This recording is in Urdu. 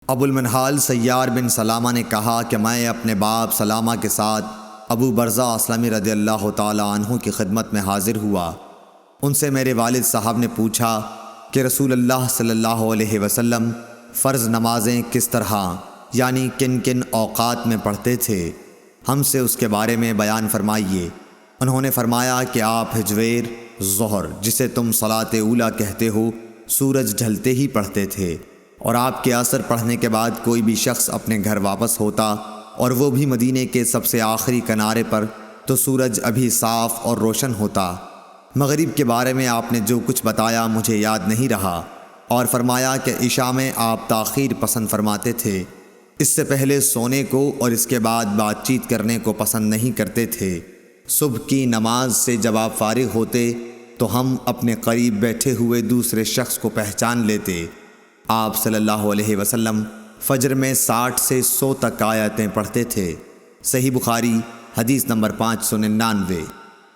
ابو المنہال سیار بن سلامہ نے کہا کہ میں اپنے باپ سلامہ کے ساتھ ابو برزہ اسلمی رضی اللہ تعالیٰ عنہ کی خدمت میں حاضر ہوا۔ ان سے میرے والد صاحب نے پوچھا کہ رسول اللہ صلی اللہ علیہ وسلم فرض نمازیں کس طرح یعنی کن کن اوقات میں پڑھتے تھے، ہم سے اس کے بارے میں بیان فرمائیے۔ انہوں نے فرمایا کہ آپ ہجویر ظہر، جسے تم صلاۃ اولیٰ کہتے ہو، سورج ڈھلتے ہی پڑھتے تھے، اور آپ کے عصر پڑھنے کے بعد کوئی بھی شخص اپنے گھر واپس ہوتا اور وہ بھی مدینے کے سب سے آخری کنارے پر تو سورج ابھی صاف اور روشن ہوتا۔ مغرب کے بارے میں آپ نے جو کچھ بتایا مجھے یاد نہیں رہا، اور فرمایا کہ عشاء میں آپ تاخیر پسند فرماتے تھے، اس سے پہلے سونے کو اور اس کے بعد بات چیت کرنے کو پسند نہیں کرتے تھے۔ صبح کی نماز سے جب آپ فارغ ہوتے تو ہم اپنے قریب بیٹھے ہوئے دوسرے شخص کو پہچان لیتے۔ آپ صلی اللہ علیہ وسلم فجر میں 60 سے 100 تک آیتیں پڑھتے تھے۔ صحیح بخاری حدیث نمبر 599۔